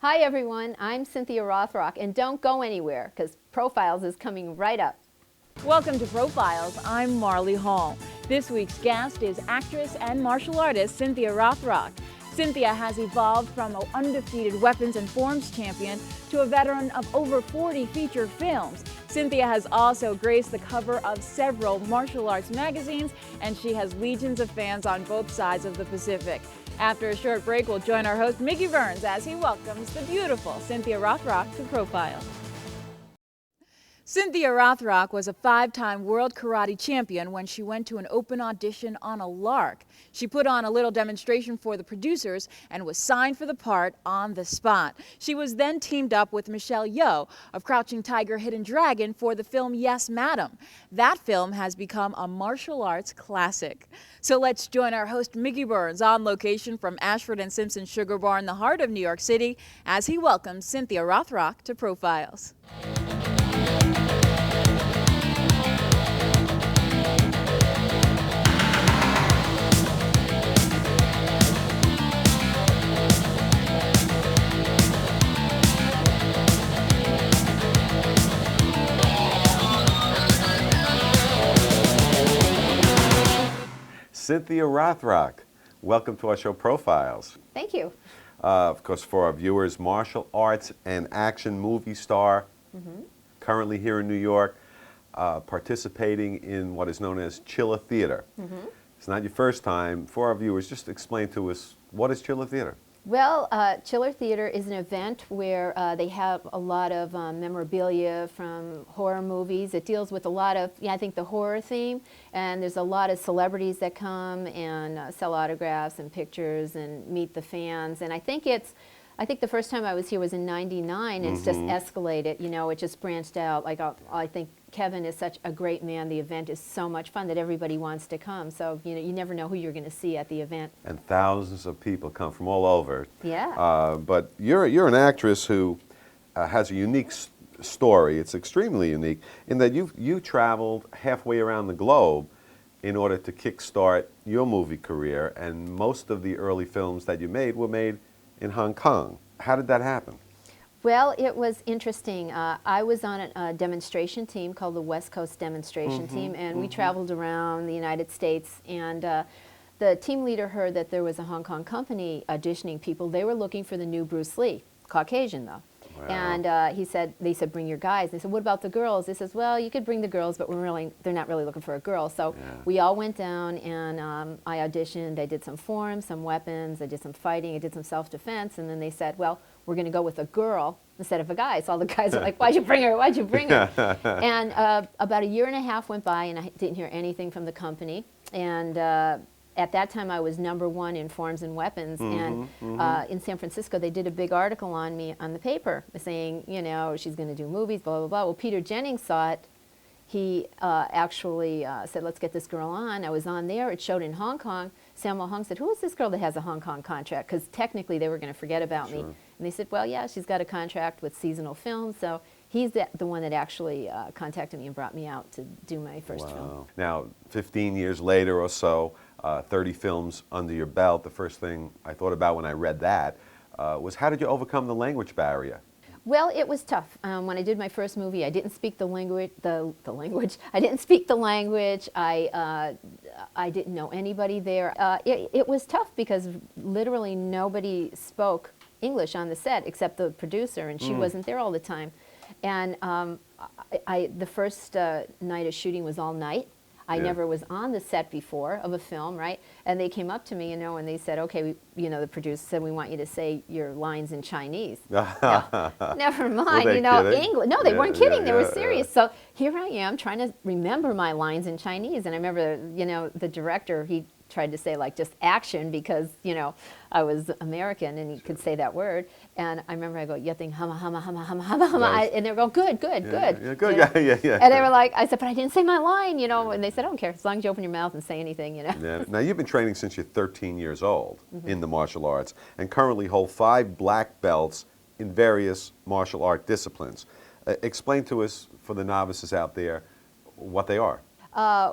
Hi everyone, I'm Cynthia Rothrock, and don't go anywhere because Profiles is coming right up. Welcome to Profiles. I'm Marley Hall. This week's guest is actress and martial artist Cynthia Rothrock. Cynthia has evolved from an undefeated weapons and forms champion to a veteran of over 40 feature films. Cynthia has also graced the cover of several martial arts magazines, and she has legions of fans on both sides of the Pacific. After a short break, we'll join our host Mickey Burns as he welcomes the beautiful Cynthia Rothrock to Profiles. Cynthia Rothrock was a 5-time world karate champion when she went to an open audition on a lark. She put on a little demonstration for the producers and was signed for the part on the spot. She was then teamed up with Michelle Yeoh of Crouching Tiger, Hidden Dragon for the film Yes, Madam. That film has become a martial arts classic. So let's join our host Mickey Burns on location from Ashford and Simpson Sugar Bar in the heart of New York City as he welcomes Cynthia Rothrock to Profiles. Cynthia Rothrock, welcome to our show Profiles. Thank you. Of course, for our viewers, martial arts and action movie star, currently here in New York, participating in what is known as Chiller Theater. It's not your first time. For our viewers, just explain to us, what is Chiller Theater? Well, Chiller Theater is an event where they have a lot of memorabilia from horror movies. It deals with a lot of, I think, the horror theme, and there's a lot of celebrities that come and sell autographs and pictures and meet the fans. And I think the first time I was here was in '99. It's just escalated, it just branched out. Like, I think Kevin is such a great man. The event is so much fun that everybody wants to come. So, you never know who you're going to see at the event. And thousands of people come from all over. Yeah. But you're an actress who has a unique story. It's extremely unique in that you traveled halfway around the globe in order to kickstart your movie career, and most of the early films that you made were made in Hong Kong. How did that happen? Well, it was interesting. I was on a demonstration team called the West Coast Demonstration Team, and we traveled around the United States, and the team leader heard that there was a Hong Kong company auditioning people. They were looking for the new Bruce Lee, Caucasian though. Wow. And they said, bring your guys. They said, what about the girls? They said, well, you could bring the girls, but they're not really looking for a girl. So we all went down, and I auditioned. I did some forms, some weapons. I did some fighting. I did some self-defense. And then they said, well, we're going to go with a girl instead of a guy. So all the guys are like, why'd you bring her? Why'd you bring her? And about a year and a half went by, and I didn't hear anything from the company. And at that time, I was #1 in forms and weapons, and in San Francisco, they did a big article on me on the paper saying, she's going to do movies, blah, blah, blah. Well, Peter Jennings saw it. He actually said, let's get this girl on. I was on there. It showed in Hong Kong. Sammo Hung said, who is this girl that has a Hong Kong contract? Because technically, they were going to forget about me. And they said, well, yeah, she's got a contract with Seasonal Films. So he's the one that actually contacted me and brought me out to do my first film. Now, 15 years later or so, 30 films under your belt, the first thing I thought about when I read that was, how did you overcome the language barrier? Well, it was tough. When I did my first movie, I didn't speak the language. I didn't speak the language. I didn't know anybody there. It was tough because literally nobody spoke English on the set except the producer, and she wasn't there all the time. And the first night of shooting was all night. I never was on the set before of a film, right? And they came up to me, and they said, okay, the producer said, we want you to say your lines in Chinese. Now, never mind, English. No, they weren't kidding. They were serious. So here I am trying to remember my lines in Chinese. And I remember, the director, he tried to say just action because, I was American and he could say that word. And I remember I go, yating hama hama hama hama hama hama. And they were going, good, good, good. Yeah, good, yeah. And they were like, I said, but I didn't say my line, and they said, I don't care, as long as you open your mouth and say anything, Yeah. Now, you've been training since you're 13 years old in the martial arts and currently hold 5 black belts in various martial art disciplines. Explain to us, for the novices out there, what they are.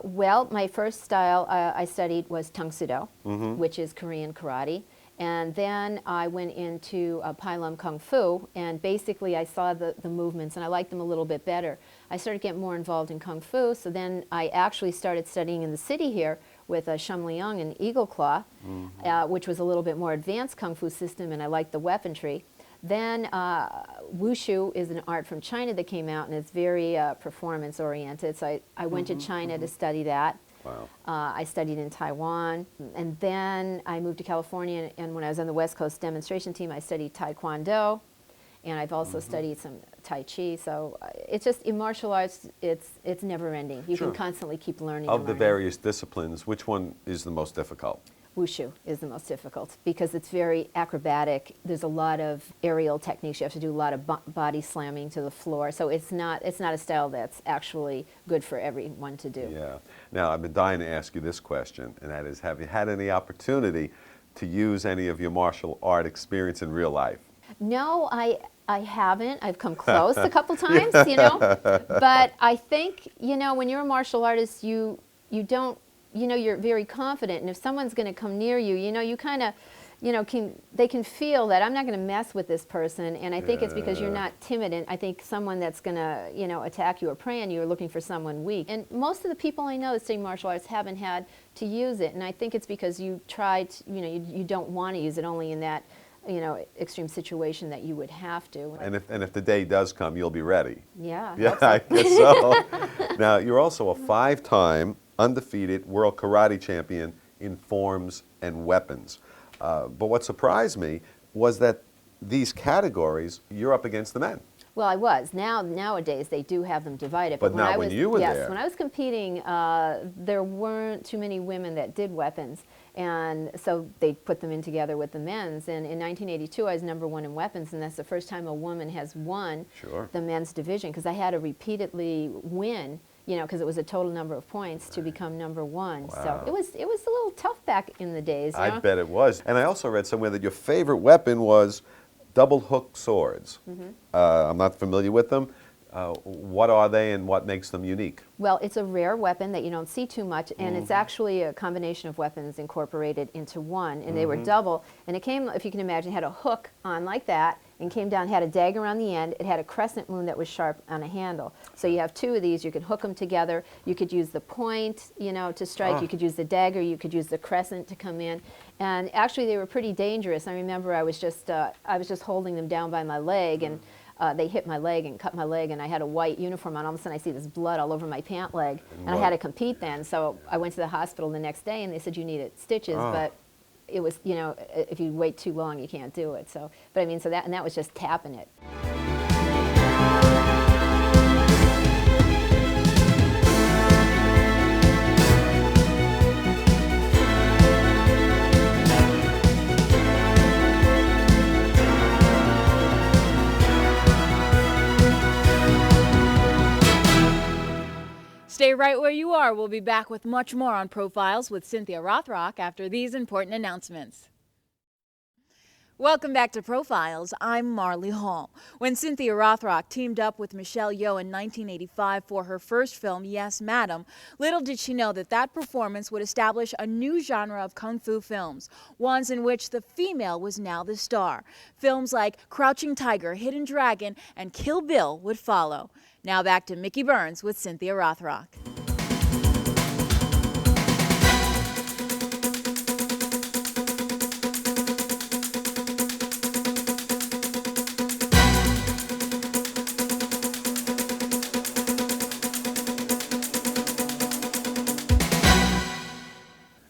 Well, my first style I studied was Tang Soo Do, which is Korean karate. And then I went into Pailum Kung Fu, and basically I saw the movements, and I liked them a little bit better. I started getting more involved in Kung Fu, so then I actually started studying in the city here with Shum Leung and Eagle Claw, which was a little bit more advanced Kung Fu system, and I liked the weaponry. Then Wushu is an art from China that came out, and it's very performance-oriented, so I went to China to study that. Wow. I studied in Taiwan, and then I moved to California, and when I was on the West Coast demonstration team, I studied Taekwondo, and I've also studied some Tai Chi. So it's just, in martial arts, it's never ending. You can constantly keep learning. Of the various disciplines, which one is the most difficult? Wushu is the most difficult because it's very acrobatic. There's a lot of aerial techniques. You have to do a lot of body slamming to the floor. So it's not a style that's actually good for everyone to do. Yeah. Now, I've been dying to ask you this question, and that is, have you had any opportunity to use any of your martial art experience in real life? No, I haven't. I've come close a couple times, you know. But I think, you know, when you're a martial artist, you don't, you know, you're very confident, and if someone's going to come near you, you know, you kind of, you know, they can feel that I'm not going to mess with this person, and I think it's because you're not timid, and I think someone that's going to, you know, attack you or prey on you are looking for someone weak. And most of the people I know that study martial arts haven't had to use it, and I think it's because you tried, you know, you don't want to use it only in that, you know, extreme situation that you would have to. And if the day does come, you'll be ready. Yeah. Yeah, I guess so. Now, you're also a 5-time undefeated world karate champion in forms and weapons. But what surprised me was that these categories, you're up against the men. Well, I was. Nowadays, they do have them divided. But not when you were there. Yes, when I was competing, there weren't too many women that did weapons. And so they put them in together with the men's. And in 1982, I was #1 in weapons, and that's the first time a woman has won the men's division, because I had to repeatedly win, you know, because it was a total number of points to become #1. Wow. So it was a little tough back in the days. You know? I bet it was. And I also read somewhere that your favorite weapon was double hook swords. I'm not familiar with them. What are they, and what makes them unique? Well, it's a rare weapon that you don't see too much, and it's actually a combination of weapons incorporated into one, and they were double. And it came, if you can imagine, had a hook on like that, and came down, had a dagger on the end. It had a crescent moon that was sharp on a handle. So you have two of these. You could hook them together. You could use the point, you know, to strike. You could use the dagger. You could use the crescent to come in. And actually, they were pretty dangerous. I remember I was just holding them down by my leg, and they hit my leg and cut my leg, and I had a white uniform on. All of a sudden, I see this blood all over my pant leg, and I had to compete then. So I went to the hospital the next day, and they said you needed stitches, but it was, you know, if you wait too long, you can't do it. So, but I mean, so that was just tapping it. Stay right where you are. We'll be back with much more on Profiles with Cynthia Rothrock after these important announcements. Welcome back to Profiles. I'm Marley Hall. When Cynthia Rothrock teamed up with Michelle Yeoh in 1985 for her first film, Yes, Madam, little did she know that performance would establish a new genre of kung fu films, ones in which the female was now the star. Films like Crouching Tiger, Hidden Dragon, and Kill Bill would follow. Now back to Mickey Burns with Cynthia Rothrock.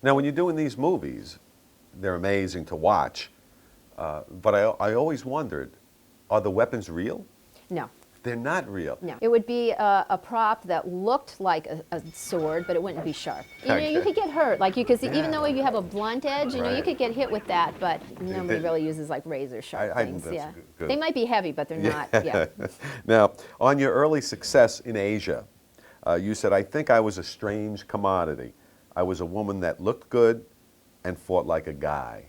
Now, when you're doing these movies, they're amazing to watch, but I always wondered, are the weapons real? No. They're not real. No. It would be a prop that looked like a sword, but it wouldn't be sharp. You know, you could get hurt. Like you could see, even though you have a blunt edge, you know, you could get hit with that, but nobody really uses like razor sharp things. That's good. They might be heavy, but they're not. Yeah. Now, on your early success in Asia, you said, I think I was a strange commodity. I was a woman that looked good and fought like a guy.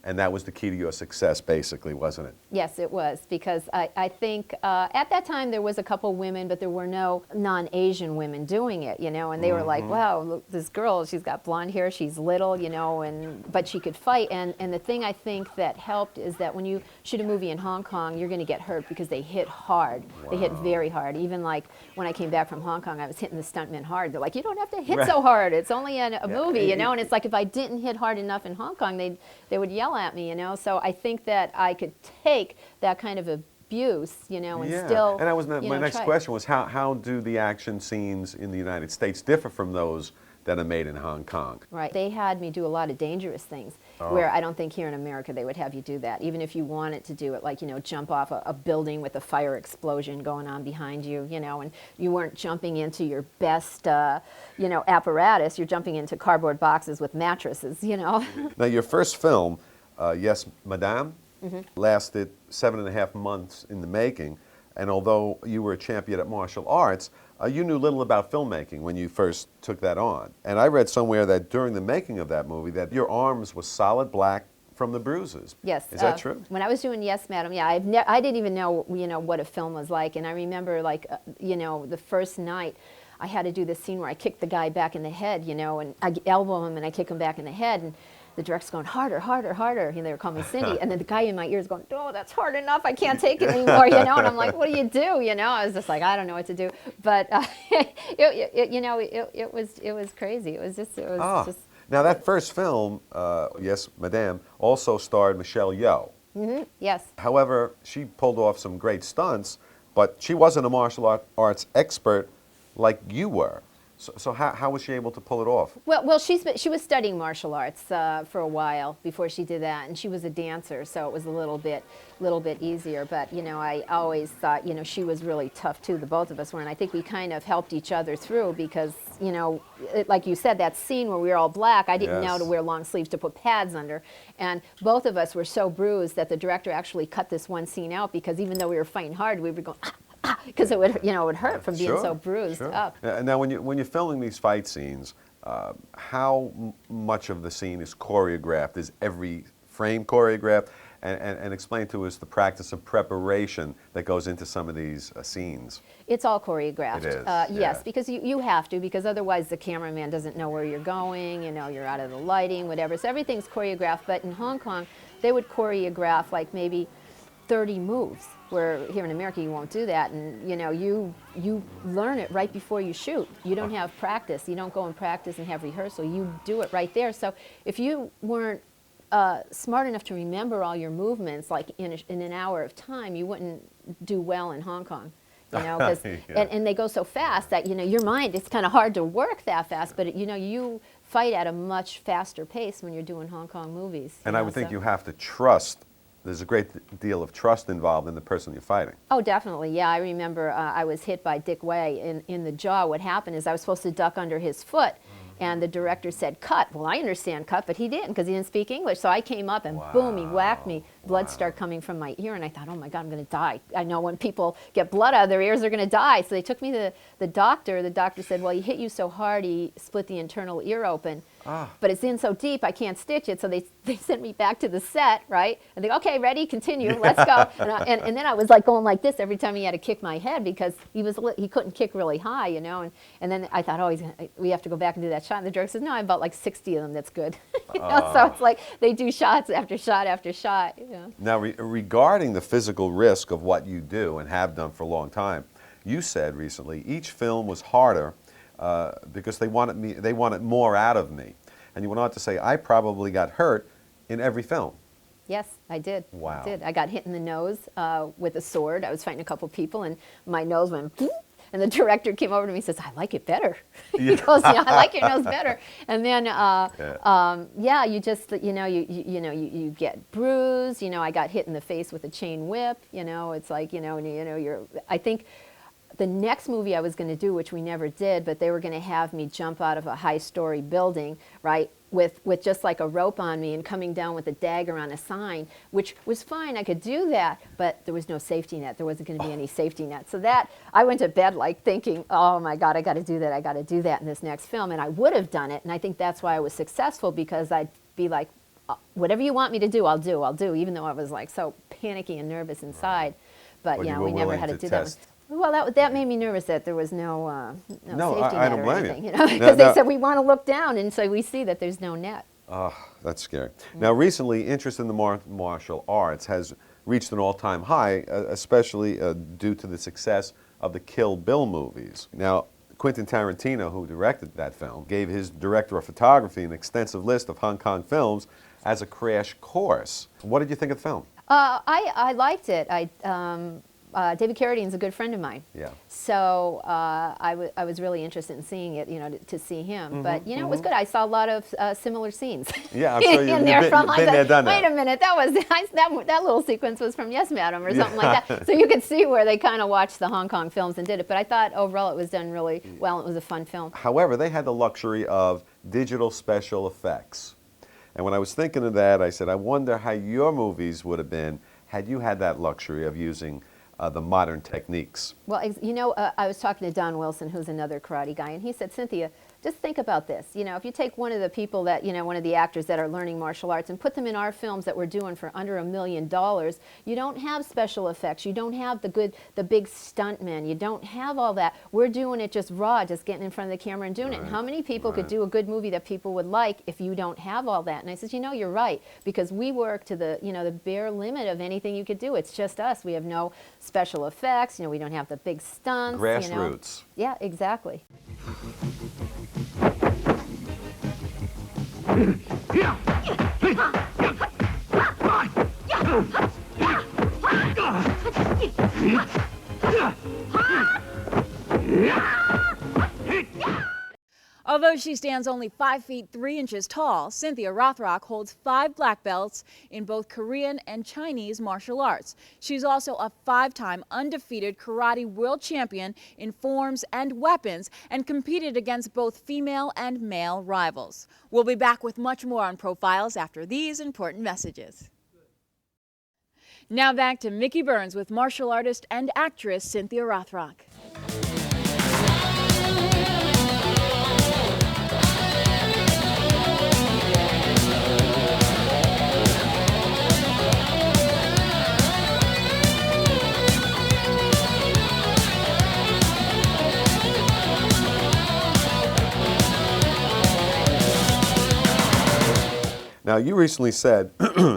And that was the key to your success, basically, wasn't it? Yes, it was, because I think at that time there was a couple women, but there were no non-Asian women doing it, you know, and they were like, wow, look, this girl, she's got blonde hair, she's little, you know, but she could fight. And the thing I think that helped is that when you shoot a movie in Hong Kong, you're going to get hurt because they hit hard. Wow. They hit very hard. Even like when I came back from Hong Kong, I was hitting the stuntmen hard. They're like, you don't have to hit so hard. It's only a movie, you know, and it's like if I didn't hit hard enough in Hong Kong, they would yell at me, you know. So I think that I could take that kind of abuse, you know, and still. And that was my next question was how do the action scenes in the United States differ from those that are made in Hong Kong? Right. They had me do a lot of dangerous things where I don't think here in America they would have you do that. Even if you wanted to do it, like, you know, jump off a building with a fire explosion going on behind you, you know, and you weren't jumping into your best, you know, apparatus. You're jumping into cardboard boxes with mattresses, you know. Now, your first film, Yes, Madame, lasted 7.5 months in the making, and although you were a champion at martial arts, you knew little about filmmaking when you first took that on. And I read somewhere that during the making of that movie that your arms were solid black from the bruises. Yes. Is that true? When I was doing Yes, Madam, yeah, I didn't even know, you know, what a film was like. And I remember, like, you know, the first night, I had to do this scene where I kicked the guy back in the head, you know, and I elbow him and I kick him back in the head. And the director's going, harder, harder, harder. And they were calling me Cindy. And then the guy in my ear is going, oh, that's hard enough. I can't take it anymore, you know. And I'm like, what do you do? You know, I was just like, I don't know what to do. But, you know, it was crazy. It was just. Now, that first film, Yes, Madame, also starred Michelle Yeoh. Yes. However, she pulled off some great stunts, but she wasn't a martial arts expert like you were. So how was she able to pull it off? Well, she was studying martial arts for a while before she did that, and she was a dancer, so it was a little bit easier. But you know, I always thought, you know, she was really tough too. The both of us were, and I think we kind of helped each other through because, you know, like you said, that scene where we were all black, I didn't know to wear long sleeves to put pads under, and both of us were so bruised that the director actually cut this one scene out because even though we were fighting hard, we were going. Because it would, you know, it would hurt from being so bruised up. Now, when you're filming these fight scenes, how much of the scene is choreographed? Is every frame choreographed? And explain to us the practice of preparation that goes into some of these scenes. It's all choreographed. It is. Yes, because you have to, because otherwise the cameraman doesn't know where you're going, you know, you're out of the lighting, whatever. So everything's choreographed. But in Hong Kong, they would choreograph like maybe 30 moves, where here in America you won't do that, and you know, you learn it right before you shoot. You don't have practice. You don't go and practice and have rehearsal. You do it right there. So if you weren't smart enough to remember all your movements, like in an hour of time, you wouldn't do well in Hong Kong. You know, 'cause, and they go so fast that, you know, your mind, it's kind of hard to work that fast, but you know, you fight at a much faster pace when you're doing Hong Kong movies. And I would think you have to trust. There's a great deal of trust involved in the person you're fighting. Oh, definitely. Yeah, I remember I was hit by Dick Way in the jaw. What happened is I was supposed to duck under his foot, and the director said, cut. Well, I understand cut, but he didn't because he didn't speak English. So I came up and boom, he whacked me. Blood started coming from my ear, and I thought, oh my God, I'm going to die. I know when people get blood out of their ears, they're going to die. So they took me to the doctor. The doctor said, well, he hit you so hard, he split the internal ear open. But it's in so deep, I can't stitch it. So they sent me back to the set, right? And they go, okay, ready, continue, let's go. And then I was like going like this every time he had to kick my head because he couldn't kick really high, you know. And then I thought, oh, we have to go back and do that shot. And the director says, no, I have about like 60 of them. That's good. You know? So it's like they do shots after shot after shot. You know? Now, regarding the physical risk of what you do and have done for a long time, you said recently each film was harder because they wanted more out of me. And you went on to say, I probably got hurt in every film. Yes, I did. Wow. I did. I got hit in the nose with a sword. I was fighting a couple people, and my nose went, and the director came over to me and says, I like it better. He goes, yeah, I like your nose better. And then, yeah, you just, you know, you get bruised. You know, I got hit in the face with a chain whip. You know, it's like, you know, I think the next movie I was going to do, which we never did, but they were going to have me jump out of a high-story building, right, with just like a rope on me and coming down with a dagger on a sign, which was fine. I could do that, but there was no safety net. There wasn't going to be any safety net. So that, I went to bed like thinking, oh my God, I got to do that. I got to do that in this next film. And I would have done it. And I think that's why I was successful, because I'd be like, whatever you want me to do, I'll do. I'll do, even though I was like so panicky and nervous inside. But But yeah, you were we never willing had to to do that one. test. Well, that made me nervous that there was no No, safety I net don't or blame you. anything, you know, Now- because they now- said we want to look down, and so we see that there's no net. Oh, that's scary. Now, recently, interest in the martial arts has reached an all-time high, especially due to the success of the Kill Bill movies. Now, Quentin Tarantino, who directed that film, gave his director of photography an extensive list of Hong Kong films as a crash course. What did you think of the film? I liked it. David Carradine's a good friend of mine. Yeah. So I was really interested in seeing it, you know, to see him. But, you know, it was good. I saw a lot of similar scenes. Yeah, I'm sure in you've there been, from, been there, done that. Wait a minute, that little sequence was from Yes, Madam, or something like that. So you could see where they kind of watched the Hong Kong films and did it. But I thought overall it was done really well. It was a fun film. However, they had the luxury of digital special effects. And when I was thinking of that, I said, I wonder how your movies would have been had you had that luxury of using the modern techniques. Well, you know, I was talking to Don Wilson, who's another karate guy, and he said, Cynthia, just think about this. You know, if you take one of the people that, you know, one of the actors that are learning martial arts and put them in our films that we're doing for under $1 million, you don't have special effects. You don't have the big stuntmen. You don't have all that. We're doing it just raw, just getting in front of the camera and doing it. And how many people could do a good movie that people would like if you don't have all that? And I said, you know, you're right, because we work to the, you know, the bare limit of anything you could do. It's just us. We have no special effects. You know, we don't have the big stunts. Grassroots. You know. Yeah, exactly. Although she stands only 5 feet 3 inches tall, Cynthia Rothrock holds 5 black belts in both Korean and Chinese martial arts. She's also a 5-time undefeated karate world champion in forms and weapons, and competed against both female and male rivals. We'll be back with much more on Profiles after these important messages. Now back to Mickey Burns with martial artist and actress Cynthia Rothrock. Now, you recently said,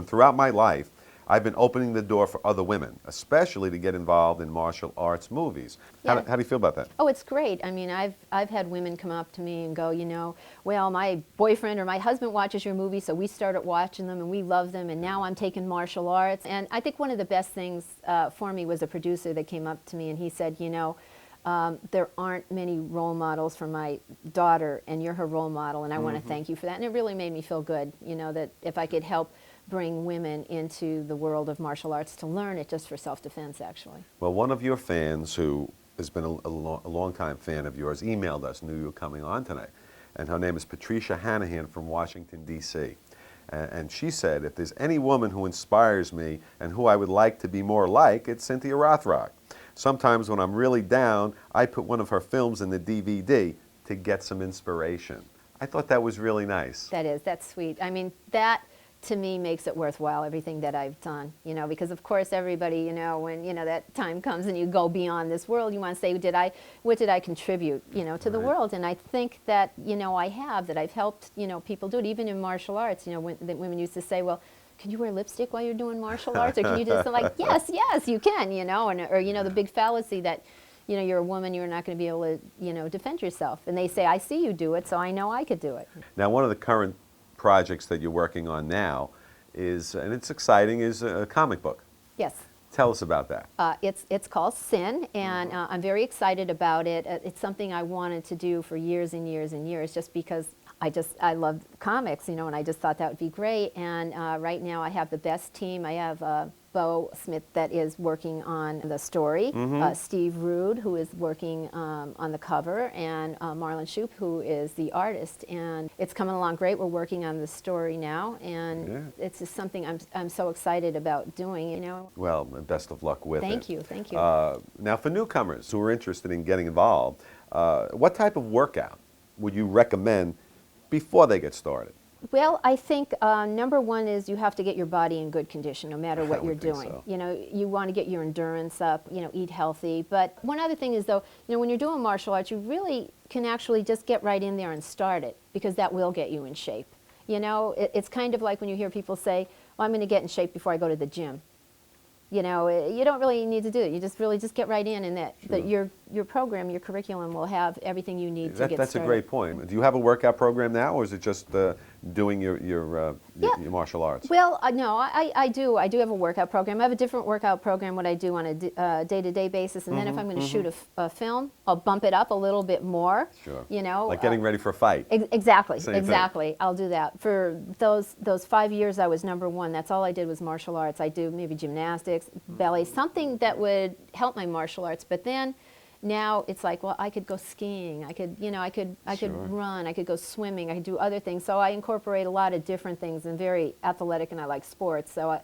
throughout my life, I've been opening the door for other women, especially to get involved in martial arts movies. Yeah. How do you feel about that? Oh, it's great. I mean, I've had women come up to me and go, you know, well, my boyfriend or my husband watches your movies, so we started watching them and we love them, and now I'm taking martial arts. And I think one of the best things for me was a producer that came up to me and he said, you know, there aren't many role models for my daughter, and you're her role model, and I want to thank you for that. And it really made me feel good, you know, that if I could help bring women into the world of martial arts to learn it just for self-defense, actually. Well, one of your fans who has been a long-time fan of yours emailed us, knew you were coming on tonight, and her name is Patricia Hanahan from Washington, D.C. And she said, if there's any woman who inspires me and who I would like to be more like, it's Cynthia Rothrock. Sometimes when I'm really down, I put one of her films in the DVD to get some inspiration. I thought that was really nice. That's sweet. I mean, that to me makes it worthwhile, everything that I've done, you know, because of course everybody, you know, when, you know, that time comes and you go beyond this world, you want to say, what did I contribute, you know, to the world? And I think that, you know, that I've helped, you know, people do it, even in martial arts. You know, when the women used to say, well, can you wear lipstick while you're doing martial arts? Or can you just, like, yes, you can, you know, or, you know, the big fallacy that, you know, you're a woman, you're not going to be able to, you know, defend yourself. And they say, I see you do it, so I know I could do it. Now, one of the current projects that you're working on now is, and it's exciting, is a comic book. Yes. Tell us about that. It's called Sin, and I'm very excited about it. It's something I wanted to do for years and years and years, just because I love comics, you know, and I just thought that would be great. And right now I have the best team. I have Bo Smith that is working on the story, Steve Rude, who is working on the cover, and Marlon Shoup, who is the artist. And it's coming along great. We're working on the story now, and it's just something I'm so excited about doing, you know. Well, best of luck with it. Thank you, thank you. Now, for newcomers who are interested in getting involved, what type of workout would you recommend before they get started? Well, I think number one is you have to get your body in good condition no matter what you're doing. So. You know, you want to get your endurance up, you know, eat healthy. But one other thing is though, you know, when you're doing martial arts, you really can actually just get right in there and start it because that will get you in shape. You know, it's kind of like when you hear people say, well, I'm going to get in shape before I go to the gym. You know, you don't really need to do it. You just really just get right in, and that Sure. your program, your curriculum will have everything you need to get That's started. a great point. Do you have a workout program now, or is it just doing your martial arts? Well, no, I do. I do have a workout program. I have a different workout program what I do on a day-to-day basis, and then if I'm going to shoot a film, I'll bump it up a little bit more. Sure. You know, Like getting ready for a fight. Exactly, Same thing. exactly. I'll do that. For those 5 years I was #1, that's all I did was martial arts. I do maybe gymnastics, ballet, something that would help my martial arts. But then now it's like, well, I could go skiing. I could, you know, I could Sure. run. I could go swimming. I could do other things. So I incorporate a lot of different things. I'm very athletic and I like sports. So,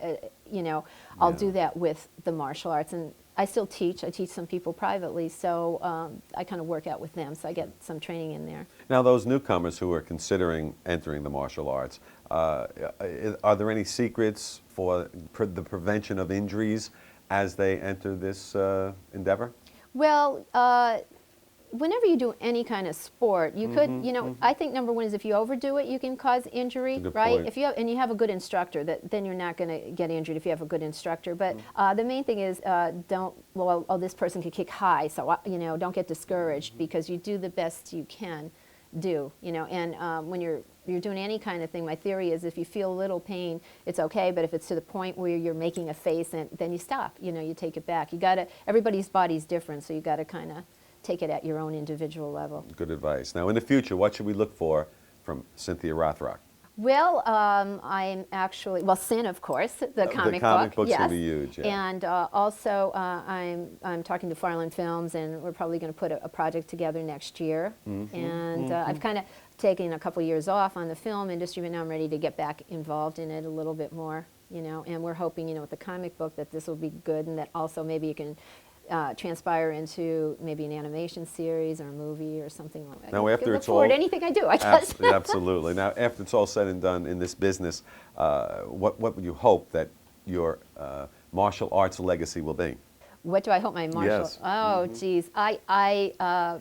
you know, I'll do that with the martial arts. And I still teach. I teach some people privately. So I kind of work out with them. So I get some training in there. Now, those newcomers who are considering entering the martial arts, are there any secrets for the prevention of injuries as they enter this endeavor? Well, whenever you do any kind of sport, you could, you know, I think #1 is if you overdo it, you can cause injury, Good right? point. If you have a good instructor, then you're not going to get injured if you have a good instructor. But the main thing is don't, well, oh, this person could kick high, so, you know, don't get discouraged because you do the best you can do, you know. And when you're doing any kind of thing, my theory is if you feel a little pain, it's okay, but if it's to the point where you're making a face, and then you stop, you know, you take it back. You gotta, everybody's body's different, so you gotta kind of take it at your own individual level. Good advice. Now, in the future, what should we look for from Cynthia Rothrock? Well, I'm actually, well, Sin, of course, the comic book. Books Yes. will be huge. Yeah. And also, I'm talking to Farland Films, and we're probably going to put a project together next year. And I've kind of taken a couple years off on the film industry, but now I'm ready to get back involved in it a little bit more, you know. And we're hoping, you know, with the comic book that this will be good, and that also maybe you can transpire into maybe an animation series or a movie or something like that. Now, after look it's forward all- to anything I do, I guess. Absolutely. Now, after it's all said and done in this business, what would you hope that your martial arts legacy will be? What do I hope my martial? Yes. Oh, geez, I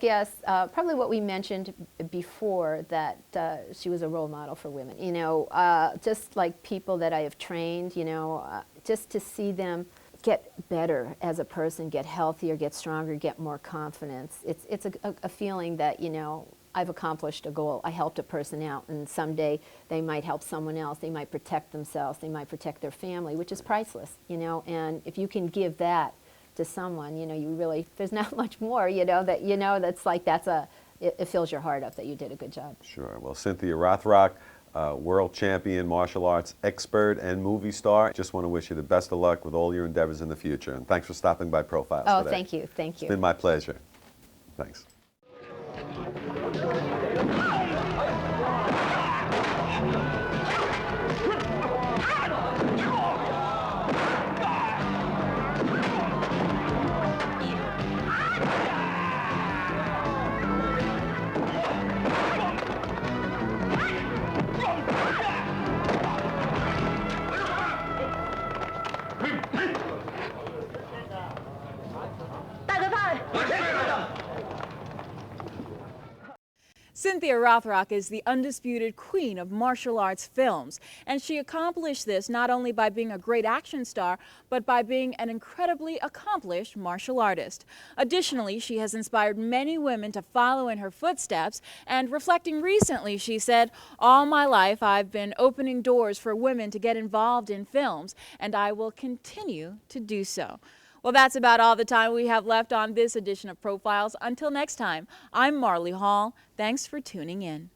guess probably what we mentioned before, that she was a role model for women. You know, just like people that I have trained. You know, just to see them get better as a person, get healthier, get stronger, get more confidence. It's a feeling that, you know, I've accomplished a goal. I helped a person out, and someday they might help someone else. They might protect themselves. They might protect their family, which is priceless, you know. And if you can give that to someone, you know, you really, there's not much more, you know, that, you know, that's like, it fills your heart up that you did a good job. Sure. Well, Cynthia Rothrock, world champion, martial arts expert, and movie star. Just want to wish you the best of luck with all your endeavors in the future. And thanks for stopping by Profiles Oh, today. thank you, thank you. It's been my pleasure. Thanks. Cynthia Rothrock is the undisputed queen of martial arts films, and she accomplished this not only by being a great action star, but by being an incredibly accomplished martial artist. Additionally, she has inspired many women to follow in her footsteps, and reflecting recently, she said, "All my life I've been opening doors for women to get involved in films, and I will continue to do so." Well, that's about all the time we have left on this edition of Profiles. Until next time, I'm Marley Hall. Thanks for tuning in.